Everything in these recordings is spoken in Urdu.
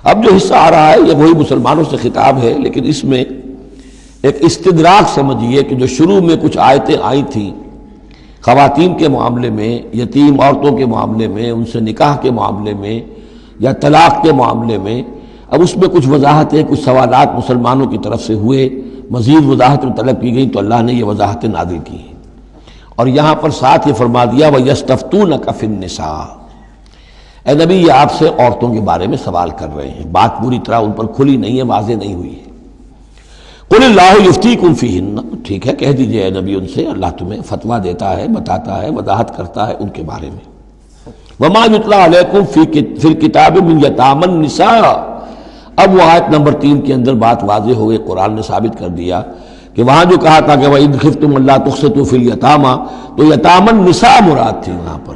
اب جو حصہ آ رہا ہے یہ وہی مسلمانوں سے خطاب ہے، لیکن اس میں ایک استدراک سمجھیے کہ جو شروع میں کچھ آیتیں آئی تھیں خواتین کے معاملے میں، یتیم عورتوں کے معاملے میں، ان سے نکاح کے معاملے میں یا طلاق کے معاملے میں، اب اس میں کچھ وضاحتیں، کچھ سوالات مسلمانوں کی طرف سے ہوئے، مزید وضاحتیں طلب کی گئیں تو اللہ نے یہ وضاحتیں نازل کی ہیں۔ اور یہاں پر ساتھ یہ فرما دیا وَيَسْتَفْتُونَكَ فِي النِّسَاءِ، اے نبی یہ آپ سے عورتوں کے بارے میں سوال کر رہے ہیں، بات پوری طرح ان پر کھلی نہیں ہے، واضح نہیں ہوئی ہے۔ قُلِ اللَّهُ يُفْتِيكُمْ فِيهِنَّ، ٹھیک ہے کہہ دیجئے اے نبی ان سے، اللہ تمہیں فتویٰ دیتا ہے، بتاتا ہے، وضاحت کرتا ہے ان کے بارے میں۔ وَمَا يُتْلَىٰ عَلَيْكُمْ فِي الْكِتَابِ مِنْ يَتَامَى النِّسَاءِ، اب وہ آیت نمبر 3 کے اندر بات واضح ہو گئی، قرآن نے ثابت کر دیا کہ وہاں جو کہا تھا کہ وَإِنْ خِفْتُمْ أَلَّا تُقْسِطُوا فِي الْيَتَامَى، تو یتامى النساء مراد تھی وہاں پر،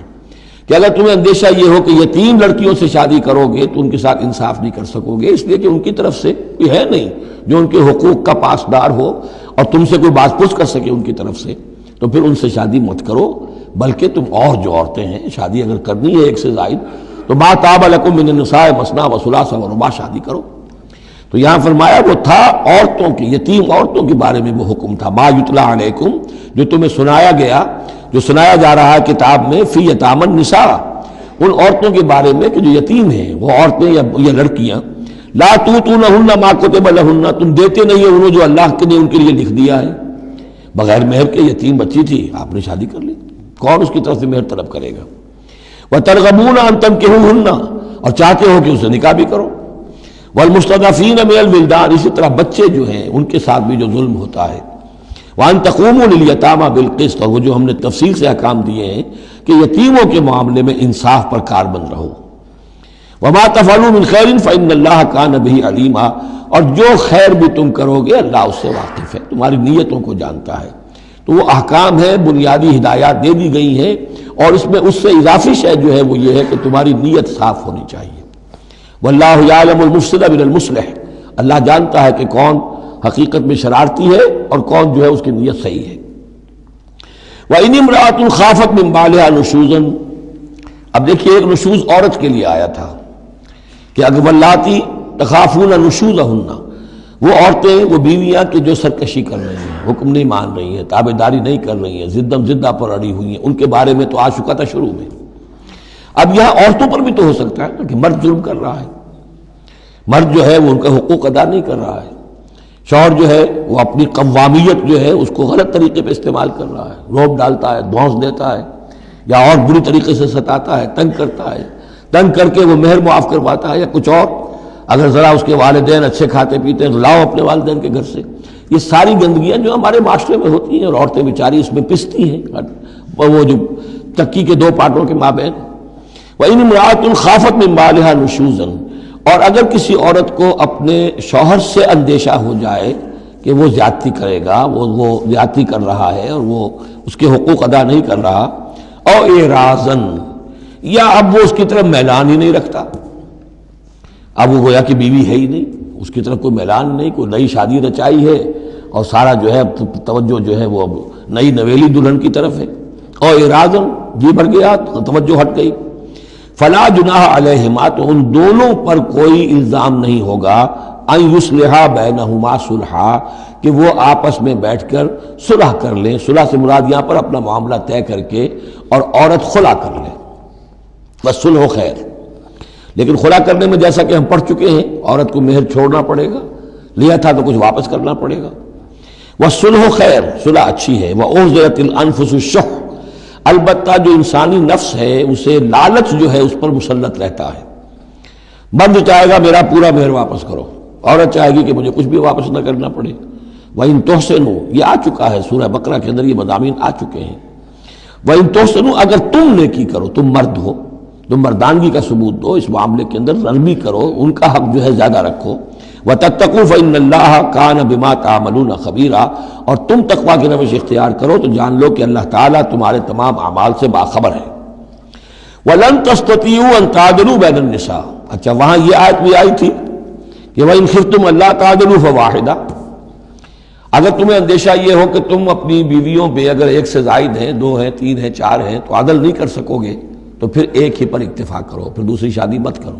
کہ اگر تمہیں اندیشہ یہ ہو کہ یتیم لڑکیوں سے شادی کرو گے تو ان کے ساتھ انصاف نہیں کر سکو گے، اس لیے کہ ان کی طرف سے کوئی ہے نہیں جو ان کے حقوق کا پاسدار ہو اور تم سے کوئی بات پوچھ کر سکے ان کی طرف سے، تو پھر ان سے شادی مت کرو، بلکہ تم اور جو عورتیں ہیں شادی اگر کرنی ہے ایک سے زائد تو ما طاب لکم من النساء مثنی وثلاث ورباع، شادی کرو۔ تو یہاں فرمایا وہ تھا عورتوں کی، یتیم عورتوں کے بارے میں وہ حکم تھا، ما یتلی علیکم، جو تمہیں سنایا گیا، جو سنایا جا رہا ہے کتاب میں، فی یتامی النساء، ان عورتوں کے بارے میں کہ جو یتیم ہیں، وہ عورتیں یا لڑکیاں، لا توتونہن ما کتب لہن، تم دیتے نہیں ہیں انہوں جو اللہ نے ان کے لیے لکھ دیا ہے، بغیر مہر کے یتیم بچی تھی، آپ نے شادی کر لی، کون اس کی طرف سے مہر طلب کرے گا؟ وترغبون ان تنکحوہن، اور چاہتے ہو کہ اسے نکاح بھی کرو، والمستضعفین من الولدان، اسی طرح بچے جو ہیں ان کے ساتھ بھی جو ظلم ہوتا ہے، وان تقوموا للیتامی بالقسط، اور وہ جو ہم نے تفصیل سے احکام دیے ہیں کہ یتیموں کے معاملے میں انصاف پر کاربند رہو، وما تفعلوا من خیر فإن اللہ کان بہ علیما، اور جو خیر بھی تم کرو گے اللہ اس سے واقف ہے، تمہاری نیتوں کو جانتا ہے۔ تو وہ احکام ہیں، بنیادی ہدایات دے دی گئی ہیں، اور اس میں اس سے اضافی شے جو ہے وہ یہ ہے کہ تمہاری نیت صاف ہونی چاہیے۔ واللہ یعلم المفسد من المصلح، اللہ جانتا ہے کہ کون حقیقت میں شرارتی ہے اور کون جو ہے اس کی نیت صحیح ہے۔ وَإِنِ امْرَأَةٌ خَافَتْ مِنْ بَعْلِهَا نُشُوزًا، اب دیکھیے ایک نشوز عورت کے لیے آیا تھا کہ اگر واللاتی تخافون نشوزہن، وہ عورتیں، وہ بیویاں کہ جو سرکشی کر رہی ہیں، حکم نہیں مان رہی ہیں، تابعداری نہیں کر رہی ہیں، زدم زدہ پر اڑی ہوئی ہیں، ان کے بارے میں تو آ چکا تھا شروع میں۔ اب یہاں عورتوں پر بھی تو ہو سکتا ہے کہ مرد ظلم کر رہا ہے، مرد جو ہے وہ ان کا حقوق ادا نہیں کر رہا ہے، شوہر جو ہے وہ اپنی قوامیت جو ہے اس کو غلط طریقے پہ استعمال کر رہا ہے، روب ڈالتا ہے، دھونس دیتا ہے، یا اور بری طریقے سے ستاتا ہے، تنگ کرتا ہے، تنگ کر کے وہ مہر معاف کرواتا ہے یا کچھ اور، اگر ذرا اس کے والدین اچھے کھاتے پیتے ہیں تو لاؤ اپنے والدین کے گھر سے، یہ ساری گندگیاں جو ہمارے معاشرے میں ہوتی ہیں اور عورتیں بیچاری اس میں پستی ہیں، وہ جو چکی کے دو پارٹوں کے مابین۔ وَإِنِ امْرَأَةٌ خَافَتْ مِنْ بَعْلِهَا نُشُوزًا، اور اگر کسی عورت کو اپنے شوہر سے اندیشہ ہو جائے کہ وہ زیادتی کرے گا، وہ زیادتی کر رہا ہے اور وہ اس کے حقوق ادا نہیں کر رہا، او اعراضاً، یا اب وہ اس کی طرف میلان ہی نہیں رکھتا، اب وہ گویا کہ بیوی ہے ہی نہیں، اس کی طرف کوئی میلان نہیں، کوئی نئی شادی رچائی ہے اور سارا جو ہے توجہ جو ہے وہ نئی نویلی دلہن کی طرف ہے، او اعراضاً، جی بھر گیا، توجہ ہٹ گئی، فلا جناح علیہما، تو ان دونوں پر کوئی الزام نہیں ہوگا، ان یصلحا بینہما صلحا، کہ وہ آپس میں بیٹھ کر صلح کر لیں، صلح سے مراد یہاں پر اپنا معاملہ طے کر کے اور عورت خلا کر لے، بس صلح خیر۔ لیکن خلا کرنے میں جیسا کہ ہم پڑھ چکے ہیں عورت کو مہر چھوڑنا پڑے گا، لیا تھا تو کچھ واپس کرنا پڑے گا، والصلح خیر، صلح اچھی ہے، وأحضرت الانفس الشح، البتہ جو انسانی نفس ہے اسے لالچ جو ہے اس پر مسلط رہتا ہے، مرد چاہے گا میرا پورا مہر واپس کرو، عورت چاہے گی کہ مجھے کچھ بھی واپس نہ کرنا پڑے۔ وَإِن تُحْسِنُوا، یہ آ چکا ہے سورہ بقرہ کے اندر، یہ مضامین آ چکے ہیں۔ وَإِن تُحْسِنُوا، اگر تم نیکی کرو، تم مرد ہو، تم مردانگی کا ثبوت دو، اس معاملے کے اندر نرمی کرو، ان کا حق جو ہے زیادہ رکھو، وَتَتَّقُوا فَإِنَّ اللَّهَ كَانَ بِمَا تَعْمَلُونَ خَبِيرًا، اور تم تقویٰ کی روش اختیار کرو تو جان لو کہ اللہ تعالیٰ تمہارے تمام اعمال سے باخبر ہے۔ وَلَن تَسْتَطِيعُوا أَن تَعْدِلُوا بَيْنَ النِّسَاءِ، اچھا وہاں یہ آیت بھی آئی تھی کہ وَإِنْ خِفْتُمْ أَلَّا تَعْدِلُوا فَوَاحِدَةً، اگر تمہیں اندیشہ یہ ہو کہ تم اپنی بیویوں پہ اگر ایک سے زائد ہیں، دو ہیں، تین ہیں، چار ہیں، تو عدل نہیں کر سکو گے تو پھر ایک ہی پر اکتفا کرو، پھر دوسری شادی مت کرو۔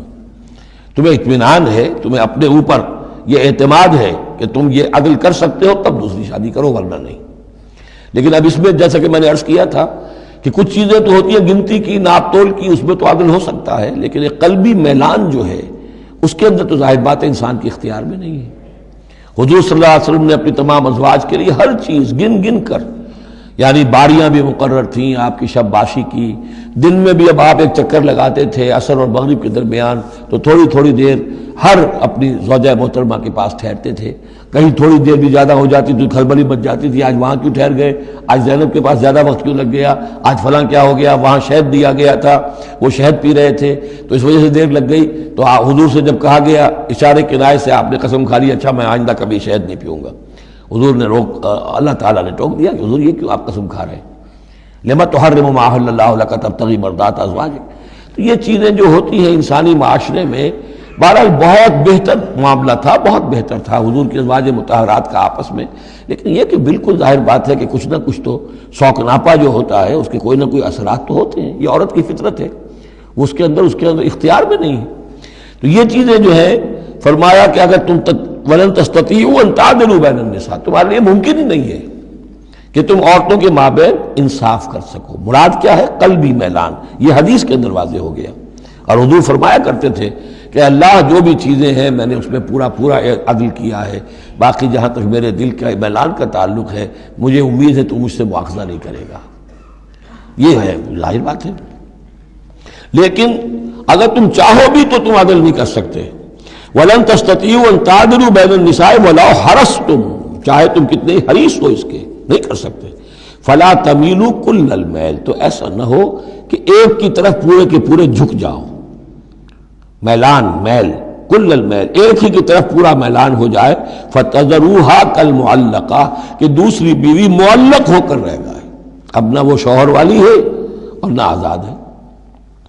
تمہیں اطمینان ہے، تمہیں اپنے اوپر یہ اعتماد ہے کہ تم یہ عدل کر سکتے ہو، تب دوسری شادی کرو، ورنہ نہیں۔ لیکن اب اس میں جیسا کہ میں نے عرض کیا تھا کہ کچھ چیزیں تو ہوتی ہیں گنتی کی، ناپ تول کی، اس میں تو عدل ہو سکتا ہے، لیکن ایک قلبی میلان جو ہے اس کے اندر تو ظاہر بات ہے انسان کے اختیار میں نہیں ہے۔ حضور صلی اللہ علیہ وسلم نے اپنی تمام ازواج کے لیے ہر چیز گن گن کر، یعنی باریاں بھی مقرر تھیں آپ کی شب باشی کی، دن میں بھی اب آپ ایک چکر لگاتے تھے عصر اور مغرب کے درمیان، تو تھوڑی تھوڑی دیر ہر اپنی زوجہ محترمہ کے پاس ٹھہرتے تھے، کہیں تھوڑی دیر بھی زیادہ ہو جاتی تو کھلبلی مچ جاتی تھی، آج وہاں کیوں ٹھہر گئے، آج زینب کے پاس زیادہ وقت کیوں لگ گیا، آج فلاں کیا ہو گیا، وہاں شہد دیا گیا تھا وہ شہد پی رہے تھے تو اس وجہ سے دیر لگ گئی۔ تو حضور سے جب کہا گیا اشارے کنائے سے آپ نے قسم کھا لی اچھا میں آئندہ کبھی شہد نہیں پیوں گا، حضور نے اللہ تعالیٰ نے ٹوک دیا کہ حضور یہ کیوں آپ قسم کھا رہے ہیں، لما تحرم ما احل اللہ لک تبتغی مرضات ازواجک۔ تو یہ چیزیں جو ہوتی ہیں انسانی معاشرے میں، بہرحال بہت بہتر معاملہ تھا، بہت بہتر تھا حضور کی ازواج مطہرات کا آپس میں، لیکن یہ کہ بالکل ظاہر بات ہے کہ کچھ نہ کچھ تو شوق ناپا جو ہوتا ہے اس کے کوئی نہ کوئی اثرات تو ہوتے ہیں، یہ عورت کی فطرت ہے، اس کے اندر اختیار میں نہیں ہے۔ تو یہ چیزیں جو ہے فرمایا کہ اگر تم وَلَن تَسْتَطِيعُوا أَن تَعْدِلُوا بَيْنَ النِّسَاءِ، تمہارے لیے ممکن ہی نہیں ہے کہ تم عورتوں کے مابین انصاف کر سکو۔ مراد کیا ہے؟ قلبی میلان، یہ حدیث کے اندر واضح ہو گیا۔ اور حضور فرمایا کرتے تھے کہ اللہ جو بھی چیزیں ہیں میں نے اس میں پورا عدل کیا ہے، باقی جہاں تک میرے دل کا میلان کا تعلق ہے مجھے امید ہے تو مجھ سے مواخذہ نہیں کرے گا، یہ ہے ظاہر بات ہے۔ لیکن اگر تم چاہو بھی تو تم عدل نہیں کر سکتے۔ وَلَن تَسْتَطِيعُوا أَن تَعْدِلُوا بَيْنَ النِّسَاءِ وَلَوْ حَرَصْتُمْ، چاہے تم کتنے حریص ہو اس کے، نہیں کر سکتے۔ فَلَا تَمِيلُوا كُلَّ الْمَيْلِ، تو ایسا نہ ہو کہ ایک کی طرف پورے کے پورے جھک جاؤ، میلان میل، کل المیل، ایک ہی کی طرف پورا میلان ہو جائے، فَتَذَرُوهَا كَالْمُعَلَّقَةِ، کہ دوسری بیوی معلق ہو کر رہ جائے، اب نہ وہ شوہر والی ہے اور نہ آزاد ہے،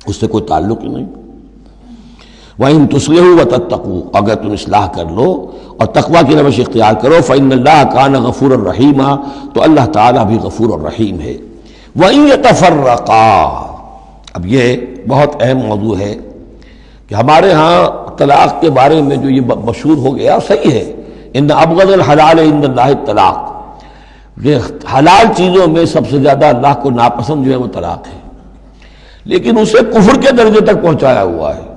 اس سے کوئی تعلق ہی نہیں۔ وَإِن تُصْلِحُوا وَتَتَّقُوا، اگر تم اصلاح کر لو اور تقوی کی روش اختیار کرو، فَإِنَّ اللَّهَ كَانَ غَفُورًا رَحِيمًا، تو اللہ تعالیٰ بھی غفور الرحیم ہے۔ وَإِن يَتَفَرَّقَا، اب یہ بہت اہم موضوع ہے کہ ہمارے ہاں طلاق کے بارے میں جو یہ مشہور ہو گیا صحیح ہے، ان ابغض الحلال عند اللہ الطلاق، یہ حلال چیزوں میں سب سے زیادہ اللہ کو ناپسند جو ہے وہ طلاق ہے، لیکن اسے کفر کے درجے تک پہنچایا ہوا ہے۔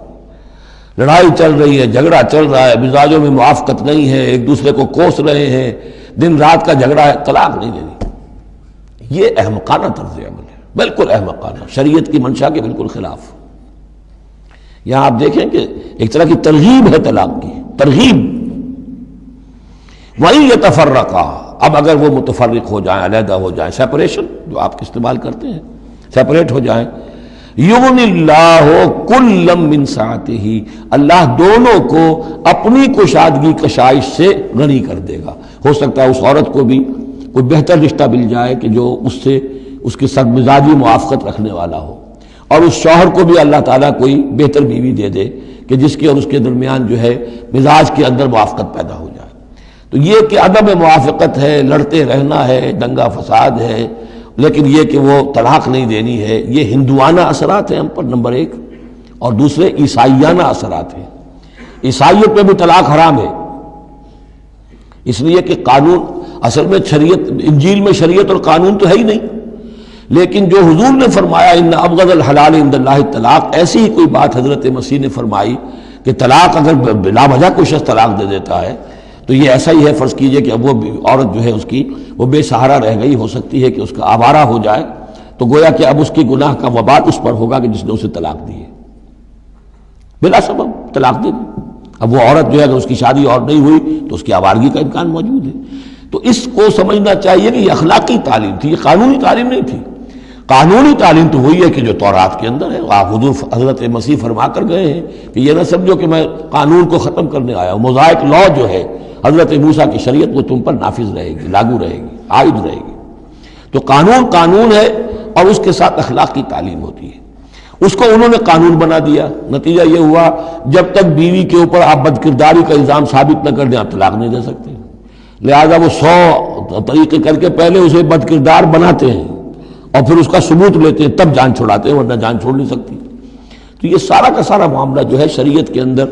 لڑائی چل رہی ہے، جھگڑا چل رہا ہے، مزاجوں میں موافقت نہیں ہے، ایک دوسرے کو کوس رہے ہیں، دن رات کا جھگڑا ہے، طلاق نہیں دینی، یہ احمقانہ طرز عمل ہے، بالکل احمقانہ، شریعت کی منشا کے بالکل خلاف۔ یہاں آپ دیکھیں کہ ایک طرح کی ترغیب ہے طلاق کی، ترغیب۔ وَإِن يَتَفَرَّقَا، اب اگر وہ متفرق ہو جائیں، علیحدہ ہو جائیں، سیپریشن جو آپ استعمال کرتے ہیں، سیپریٹ ہو جائیں، یغنی اللہ کلا من سعتہ، اللہ دونوں کو اپنی کشادگی کشائش سے غنی کر دے گا۔ ہو سکتا ہے اس عورت کو بھی کوئی بہتر رشتہ مل جائے کہ جو اس سے اس کے ساتھ مزاجی موافقت رکھنے والا ہو، اور اس شوہر کو بھی اللہ تعالیٰ کوئی بہتر بیوی دے دے کہ جس کے اور اس کے درمیان جو ہے مزاج کے اندر موافقت پیدا ہو جائے۔ تو یہ کہ عدم موافقت ہے، لڑتے رہنا ہے، دنگا فساد ہے، لیکن یہ کہ وہ طلاق نہیں دینی ہے، یہ ہندوانہ اثرات ہیں ہم پر نمبر ایک، اور دوسرے عیسائیانہ اثرات ہیں۔ عیسائیت میں بھی طلاق حرام ہے، اس لیے کہ قانون اصل میں شریعت، انجیل میں شریعت اور قانون تو ہے ہی نہیں، لیکن جو حضور نے فرمایا ان ابغض الحلال عند اللہ الطلاق، ایسی ہی کوئی بات حضرت مسیح نے فرمائی کہ طلاق اگر بلا وجہ کوئی شخص طلاق دے دیتا ہے تو یہ ایسا ہی ہے، فرض کیجئے کہ اب وہ عورت جو ہے اس کی وہ بے سہارا رہ گئی، ہو سکتی ہے کہ اس کا آوارہ ہو جائے، تو گویا کہ اب اس کی گناہ کا وبال اس پر ہوگا کہ جس نے اسے طلاق دی ہے، بلا سبب طلاق دے دی۔ اب وہ عورت جو ہے اگر اس کی شادی اور نہیں ہوئی تو اس کی آوارگی کا امکان موجود ہے۔ تو اس کو سمجھنا چاہیے کہ یہ اخلاقی تعلیم تھی، یہ قانونی تعلیم نہیں تھی۔ قانونی تعلیم تو وہی ہے کہ جو تورات کے اندر ہے، آپ حضور حضرت مسیح فرما کر گئے ہیں کہ یہ نہ سمجھو کہ میں قانون کو ختم کرنے آیا ہوں، موزائک لا جو ہے حضرت موسیٰ کی شریعت وہ تم پر نافذ رہے گی، لاگو رہے گی، عائد رہے گی۔ تو قانون قانون ہے اور اس کے ساتھ اخلاق کی تعلیم ہوتی ہے، اس کو انہوں نے قانون بنا دیا، نتیجہ یہ ہوا جب تک بیوی کے اوپر آپ بد کرداری کا الزام ثابت نہ کر دیں آپ طلاق نہیں دے سکتے، لہذا وہ 100 طریقے کر کے پہلے اسے بد کردار بناتے ہیں اور پھر اس کا ثبوت لیتے ہیں تب جان چھڑاتے ہیں، ورنہ جان چھوڑ نہیں سکتی۔ تو یہ سارا کا سارا معاملہ جو ہے شریعت کے اندر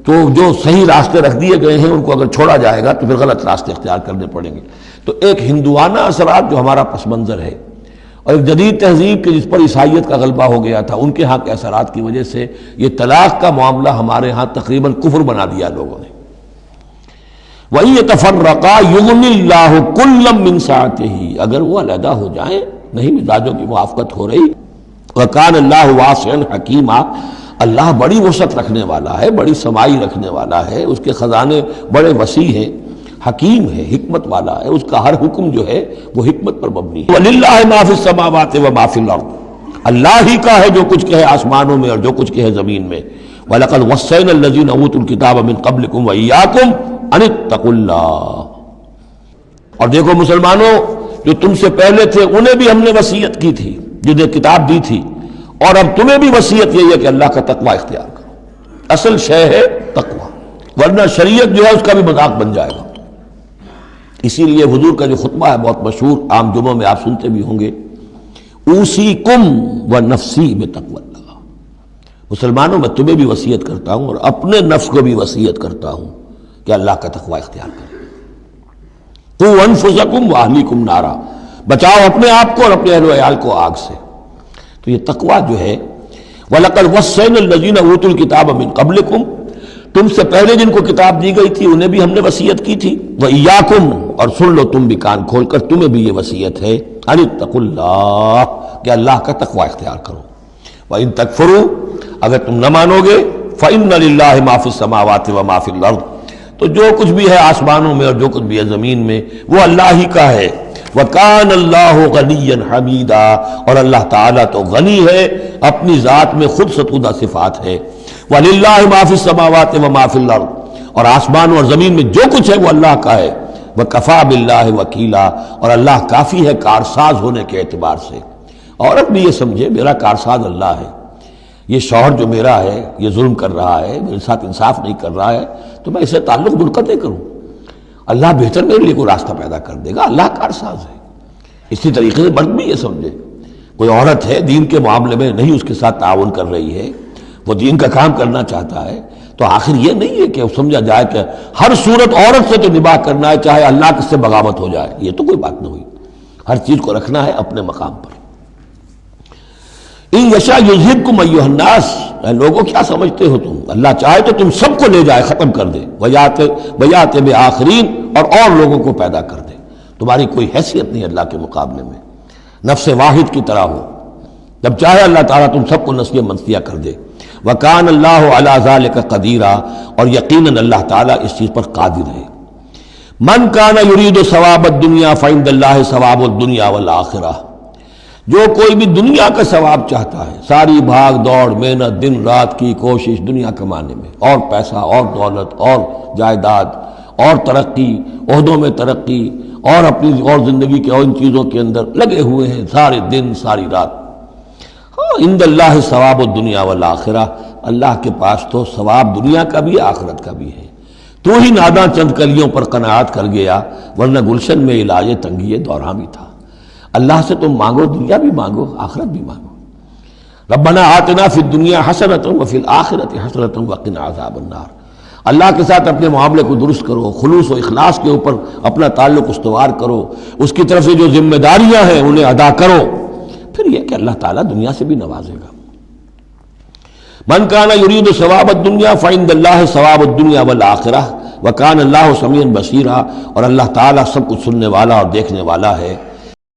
تو جو صحیح راستے رکھ دیے گئے ہیں ان کو اگر چھوڑا جائے گا تو پھر غلط راستے اختیار کرنے پڑیں گے۔ تو ایک ہندوانہ اثرات جو ہمارا پس منظر ہے، اور ایک جدید تہذیب کے جس پر عیسائیت کا غلبہ ہو گیا تھا، ان کے ہاں کے اثرات کی وجہ سے یہ طلاق کا معاملہ ہمارے ہاں تقریباً کفر بنا دیا لوگوں نے۔ وَإِن يَتَفَرَّقَا يُغْنِ اللَّهُ كُلًّا مِّن سَعَتِهِ، اگر وہ علیحدہ ہو جائیں، نہیں مزاجوں کی موافقت ہو رہی، وَكَانَ اللَّهُ وَاسِعًا حَكِيمًا، اللہ بڑی وسعت رکھنے والا ہے، بڑی سمائی رکھنے والا ہے، اس کے خزانے بڑے وسیع ہیں، حکیم ہے، حکمت والا ہے، اس کا ہر حکم جو ہے وہ حکمت پر مبنی ہے۔ وَلِلَّهِ مَا فِي السَّمَاوَاتِ وَمَا فِي الْأَرْضِ، اللہ ہی کا ہے جو کچھ کہ ہے آسمانوں میں اور جو کچھ کہ ہے زمین میں۔ وَلَقَدْ وَصَّيْنَا الَّذِينَ أُوتُوا الْكِتَابَ مِن قَبْلِكُمْ وَإِيَّاكُمْ أَنِ اتَّقُوا اللَّهَ، اور دیکھو مسلمانوں، جو تم سے پہلے تھے انہیں بھی ہم نے وصیت کی تھی، جنہیں کتاب دی تھی، اور اب تمہیں بھی وصیت یہی ہے کہ اللہ کا تقوی اختیار کرو۔ اصل شے ہے تقوی، ورنہ شریعت جو ہے اس کا بھی مذاق بن جائے گا۔ اسی لیے حضور کا جو خطبہ ہے بہت مشہور، عام جمعوں میں آپ سنتے بھی ہوں گے، اوصیکم ونفسی بتقوی اللہ، مسلمانوں میں تمہیں بھی وصیت کرتا ہوں اور اپنے نفس کو بھی وصیت کرتا ہوں کہ اللہ کا تقوی اختیار کریں۔ قوا انفسکم واہلیکم نارا، بچاؤ اپنے آپ کو اور اپنے اہل و عیال کو آگ سے۔ تو یہ تقوی جو ہے، وَلَقَدْ وَصَّيْنَا الَّذِينَ أُوتُوا الْكِتَابَ مِن قَبْلِكُمْ، تم سے پہلے جن کو کتاب دی گئی تھی انہیں بھی ہم نے وصیت کی تھی، وَإِيَّاكُمْ، اور سن لو تم بھی کان کھول کر، تمہیں بھی یہ وصیت ہے، أَنِ اتَّقُوا اللَّهَ، کہ اللہ کا تقوی اختیار کرو۔ وَإِن تَكْفُرُوا، اگر تم نہ مانو گے، فَإِنَّ لِلَّهِ مَا فِي السَّمَاوَاتِ وَمَا فِي الْأَرْضِ، تو جو کچھ بھی ہے آسمانوں میں اور جو کچھ بھی ہے زمین میں وہ اللہ ہی کا ہے۔ وَكَانَ اللَّهُ غَنِيًّا حَمِيدًا، اور اللہ تعالیٰ تو غنی ہے، اپنی ذات میں خود ستودہ صفات ہے۔ وَلِلَّهِ مَا فِي السَّمَاوَاتِ وَمَا فِي الْأَرْضِ، اور آسمانوں اور زمین میں جو کچھ ہے وہ اللہ کا ہے۔ وَكَفَى بِاللَّهِ وَكِيلًا، اور اللہ کافی ہے کارساز ہونے کے اعتبار سے۔ عورت بھی یہ سمجھے میرا کارساز اللہ ہے، یہ شوہر جو میرا ہے یہ ظلم کر رہا ہے، میرے ساتھ انصاف نہیں کر رہا ہے، تو میں اسے تعلق منقطع کروں، اللہ بہتر میرے لیے کوئی راستہ پیدا کر دے گا، اللہ کارساز ہے۔ اسی طریقے سے مرد بھی یہ سمجھے، کوئی عورت ہے دین کے معاملے میں نہیں اس کے ساتھ تعاون کر رہی ہے، وہ دین کا کام کرنا چاہتا ہے، تو آخر یہ نہیں ہے کہ سمجھا جائے کہ ہر صورت عورت سے تو نباہ کرنا ہے چاہے اللہ کس سے بغاوت ہو جائے، یہ تو کوئی بات نہ ہوئی، ہر چیز کو رکھنا ہے اپنے مقام پر۔ ان یشاء یذہبکم ایھا الناس، اے لوگوں کیا سمجھتے ہو تم، اللہ چاہے تو تم سب کو لے جائے، ختم کر دے، ویات بآخرین، اور لوگوں کو پیدا کر دے، تمہاری کوئی حیثیت نہیں اللہ کے مقابلے میں، نفس واحد کی طرح ہو، جب چاہے اللہ تعالیٰ تم سب کو نسیہ منسیہ کر دے۔ وَكَانَ اللَّهُ عَلَى ذَلِكَ قَدِيرًا، اور یقیناً اللہ تعالیٰ اس چیز پر قادر ہے۔ مَنْ كَانَ يُرِيدُ ثَوَابَ الدُّنْيَا فَعِندَ اللَّهِ ثَوَابُ الدُّنْيَا وَالْآخِرَةِ، جو کوئی بھی دنیا کا ثواب چاہتا ہے، ساری بھاگ دوڑ محنت دن رات کی کوشش دنیا کمانے میں، اور پیسہ اور دولت اور جائیداد اور ترقی، عہدوں میں ترقی، اور اپنی اور زندگی کے اور ان چیزوں کے اندر لگے ہوئے ہیں سارے دن ساری رات، عند اللہ ثواب الدنیا والآخرہ، اللہ کے پاس تو ثواب دنیا کا بھی آخرت کا بھی ہے۔ تو ہی ناداں چند کلیوں پر قناعت کر گیا، ورنہ گلشن میں علاج تنگی دوراں بھی تھا۔ اللہ سے تم مانگو، دنیا بھی مانگو آخرت بھی مانگو۔ ربنا آتنا فی الدنیا حسنۃ وفی الآخرۃ حسنۃ وقنا عذاب النار، اللہ کے ساتھ اپنے معاملے کو درست کرو، خلوص و اخلاص کے اوپر اپنا تعلق استوار کرو، اس کی طرف سے جو ذمہ داریاں ہیں انہیں ادا کرو، پھر یہ کہ اللہ تعالیٰ دنیا سے بھی نوازے گا۔ من کان یرید ثواب الدنیا فعند اللہ ثواب الدنیا والآخرہ وکان اللہ سمیعا بصیرا، اور اللہ تعالیٰ سب کچھ سننے والا اور دیکھنے والا ہے۔